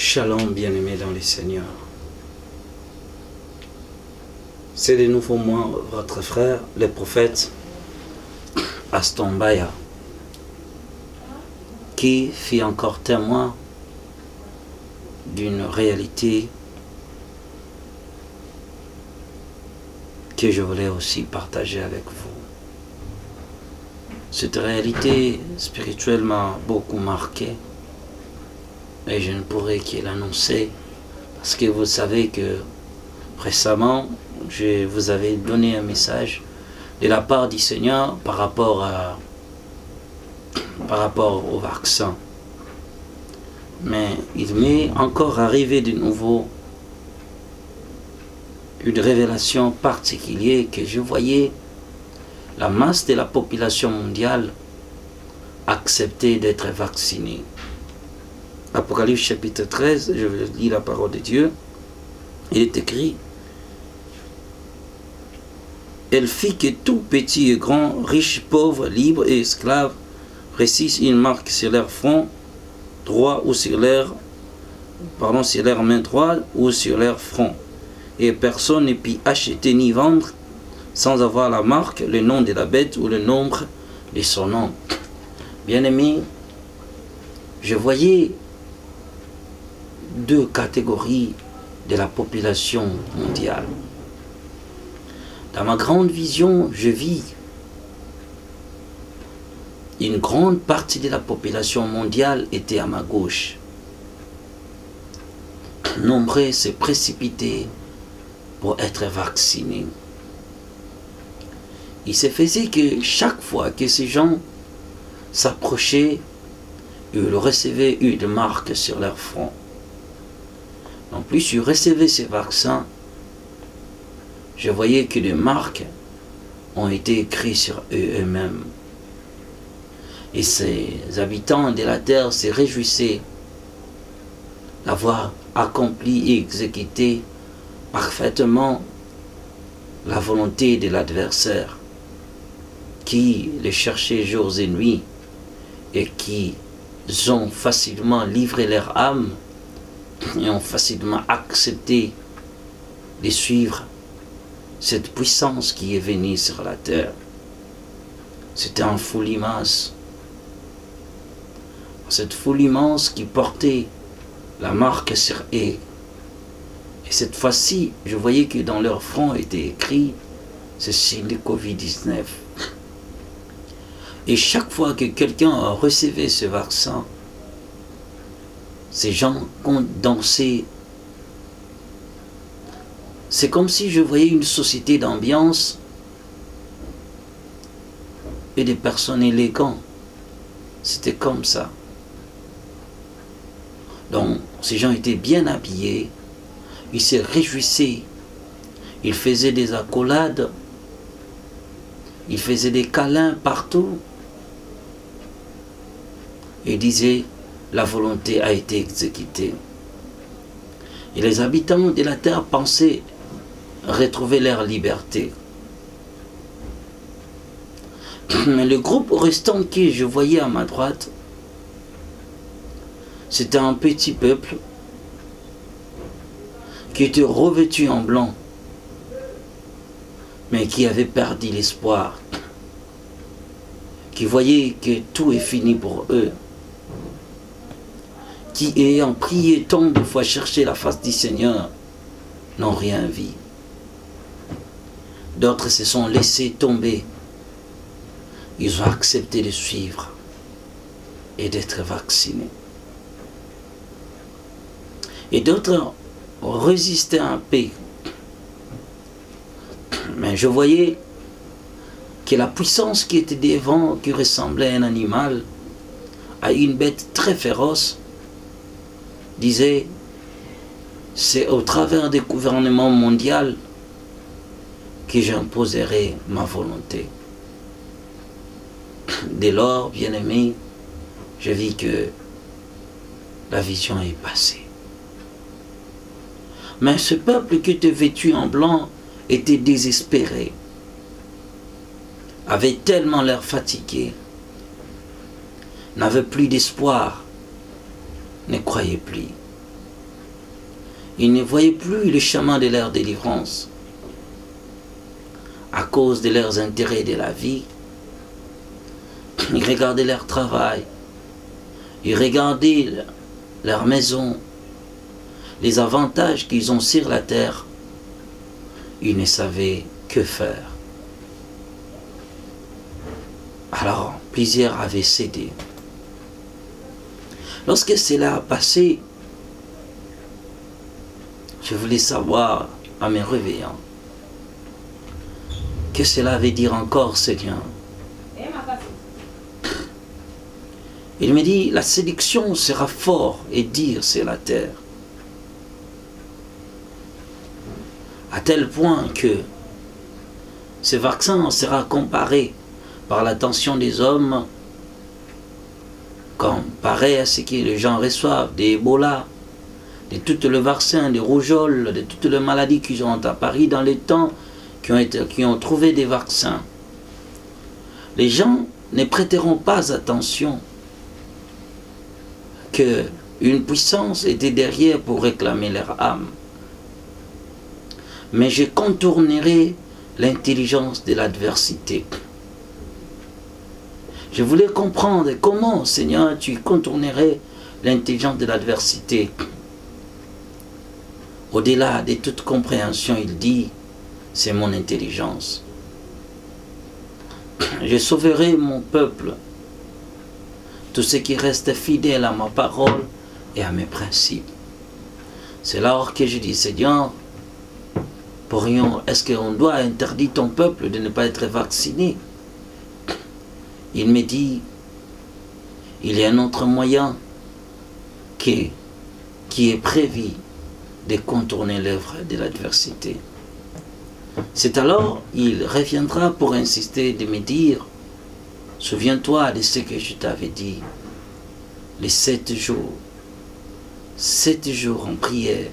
Shalom, bien-aimés dans les Seigneurs. C'est de nouveau moi, votre frère, le prophète Aston Baya, qui fit encore témoin d'une réalité que je voulais aussi partager avec vous. Cette réalité spirituelle m'a beaucoup marqué et je ne pourrais que l'annoncer parce que vous savez que récemment je vous avais donné un message de la part du Seigneur par rapport au vaccin. Mais il m'est encore arrivé de nouveau une révélation particulière que je voyais la masse de la population mondiale accepter d'être vaccinée. Apocalypse chapitre 13, je vais lire la parole de Dieu. Il est écrit: elle fit que tout petit et grand, riche, pauvre, libre et esclave, précise une marque sur leur front droit ou sur leur main droite ou sur leur front. Et personne ne put acheter ni vendre sans avoir la marque, le nom de la bête ou le nombre de son nom. Bien-aimés, je voyais deux catégories de la population mondiale. Dans ma grande vision, je vis une grande partie de la population mondiale était à ma gauche. Nombreux se précipitaient pour être vaccinés. Il se faisait que chaque fois que ces gens s'approchaient, ils recevaient une marque sur leur front. En plus, ils recevaient ces vaccins, je voyais que des marques ont été écrites sur eux-mêmes. Et ces habitants de la terre se réjouissaient d'avoir accompli et exécuté parfaitement la volonté de l'adversaire qui les cherchait jours et nuits et qui ont facilement livré leur âme et ont facilement accepté de suivre cette puissance qui est venue sur la terre. C'était une foule immense. Cette foule immense qui portait la marque sur eux. Et cette fois-ci, je voyais que dans leur front était écrit ceci, le Covid-19. Et chaque fois que quelqu'un recevait ce vaccin, ces gens dansaient. C'est comme si je voyais une société d'ambiance et des personnes élégantes. C'était comme ça. Donc, ces gens étaient bien habillés, ils se réjouissaient, ils faisaient des accolades, ils faisaient des câlins partout. Et disaient, la volonté a été exécutée. Et les habitants de la terre pensaient retrouver leur liberté. Mais le groupe restant que je voyais à ma droite, c'était un petit peuple qui était revêtu en blanc, mais qui avait perdu l'espoir, qui voyait que tout est fini pour eux, qui ayant prié tant de fois chercher la face du Seigneur, n'ont rien vu. D'autres se sont laissés tomber. Ils ont accepté de suivre et d'être vaccinés. Et d'autres ont résisté un peu. Mais je voyais que la puissance qui était devant, qui ressemblait à un animal, à une bête très féroce, disait, c'est au travers des gouvernements mondiaux que j'imposerai ma volonté. Dès lors, bien-aimé, je vis que la vision est passée. Mais ce peuple qui était vêtu en blanc était désespéré, avait tellement l'air fatigué, n'avait plus d'espoir, ne croyait plus. Ils ne voyaient plus le chemin de leur délivrance à cause de leurs intérêts de la vie. Ils regardaient leur travail, ils regardaient leur maison, les avantages qu'ils ont sur la terre. Ils ne savaient que faire. Alors, plusieurs avaient cédé. Lorsque cela a passé, je voulais savoir, en me réveillant, que cela veut dire encore, Seigneur. Il me dit, la séduction sera fort et dire c'est la terre. À tel point que ce vaccin sera comparé par l'attention des hommes, comparé à ce que les gens reçoivent, des Ebola, de tout le vaccin, des rougeoles, de toutes les maladies qui sont apparues dans les temps, qui ont trouvé des vaccins. Les gens ne prêteront pas attention qu'une puissance était derrière pour réclamer leur âme. Mais je contournerai l'intelligence de l'adversité. Je voulais comprendre comment, Seigneur, tu contournerais l'intelligence de l'adversité. Au-delà de toute compréhension, il dit, c'est mon intelligence. Je sauverai mon peuple, tout ce qui reste fidèle à ma parole et à mes principes. C'est là que je dis, Seigneur, est-ce qu'on doit interdire ton peuple de ne pas être vacciné? Il me dit, il y a un autre moyen qui est prévu de contourner l'œuvre de l'adversité. C'est alors, il reviendra pour insister de me dire, souviens-toi de ce que je t'avais dit, les 7 jours en prière,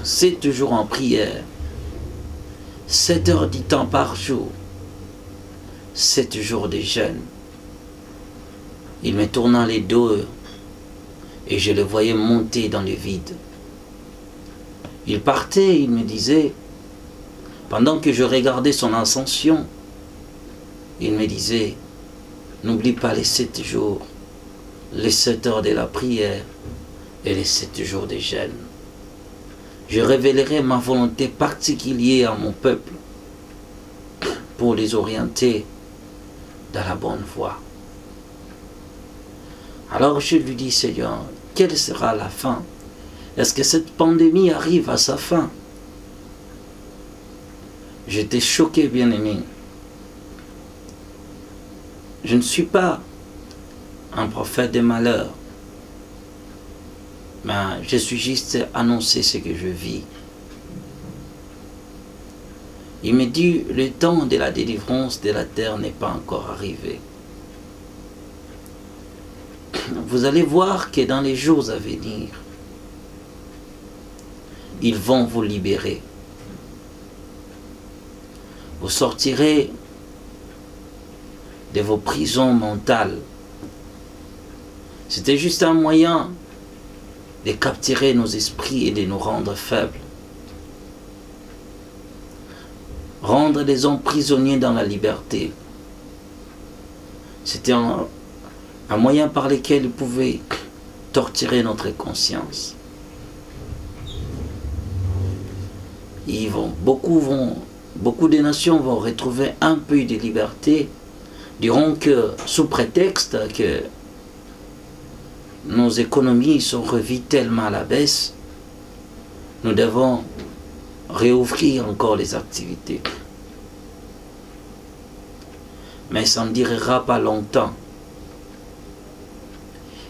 7 jours en prière, 7 heures du temps par jour, 7 jours de jeûne. Il me tournant les dos et je le voyais monter dans le vide. Il partait, il me disait, pendant que je regardais son ascension, il me disait, n'oublie pas les 7 jours, les 7 heures de la prière et les 7 jours de jeûne. Je révélerai ma volonté particulière à mon peuple pour les orienter dans la bonne voie. Alors je lui dis, Seigneur, quelle sera la fin? Est-ce que cette pandémie arrive à sa fin? J'étais choqué, bien-aimé. Je ne suis pas un prophète de malheur, mais je suis juste annoncé ce que je vis. Il me dit, le temps de la délivrance de la terre n'est pas encore arrivé. Vous allez voir que dans les jours à venir, ils vont vous libérer. Vous sortirez de vos prisons mentales. C'était juste un moyen de capturer nos esprits et de nous rendre faibles. Rendre les hommes prisonniers dans la liberté. C'était un moyen par lequel ils pouvaient torturer notre conscience. Beaucoup de nations vont retrouver un peu de liberté, diront que sous prétexte que nos économies sont revues tellement à la baisse, nous devons réouvrir encore les activités. Mais ça ne durera pas longtemps.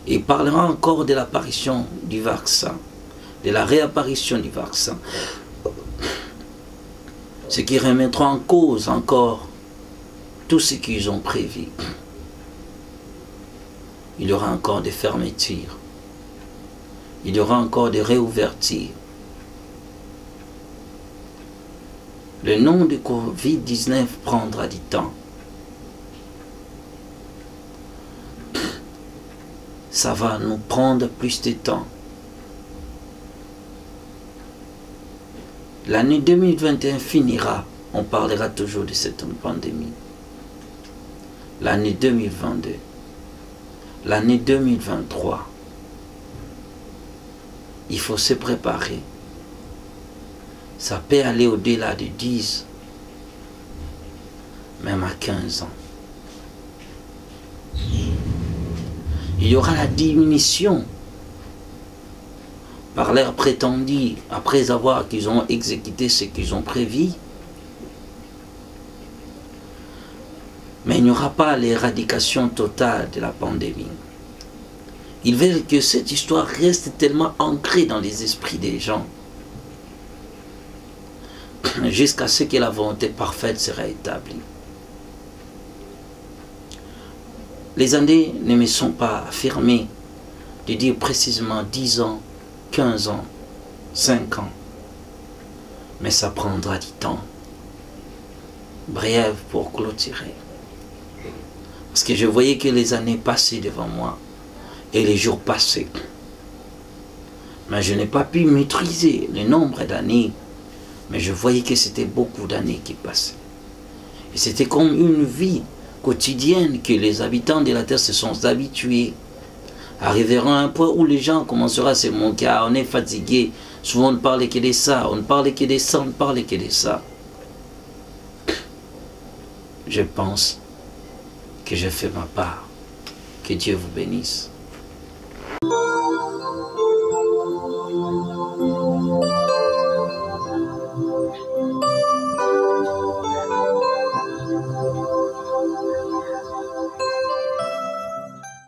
Il parlera encore de l'apparition du vaccin, de la réapparition du vaccin. Ce qui remettra en cause encore tout ce qu'ils ont prévu. Il y aura encore des fermetures. Il y aura encore des réouvertures. Le nom de Covid-19 prendra du temps. Ça va nous prendre plus de temps. L'année 2021 finira, on parlera toujours de cette pandémie. L'année 2022, l'année 2023, il faut se préparer. Ça peut aller au-delà de 10, même à 15 ans. Il y aura la diminution par l'air prétendu, après avoir qu'ils ont exécuté ce qu'ils ont prévu. Mais il n'y aura pas l'éradication totale de la pandémie. Ils veulent que cette histoire reste tellement ancrée dans les esprits des gens jusqu'à ce que la volonté parfaite sera établie. Les années ne me sont pas affirmées de dire précisément 10 ans, 15 ans, 5 ans. Mais ça prendra du temps. Bref pour clôturer. Parce que je voyais que les années passaient devant moi et les jours passaient. Mais je n'ai pas pu maîtriser le nombre d'années. Mais je voyais que c'était beaucoup d'années qui passaient. Et c'était comme une vie quotidienne que les habitants de la terre se sont habitués. Arriveront à un point où les gens commenceront à se moquer. Ah, on est fatigué. Souvent on ne parle que de ça. On ne parle que de ça. On ne parle que de ça. Je pense que je fais ma part. Que Dieu vous bénisse.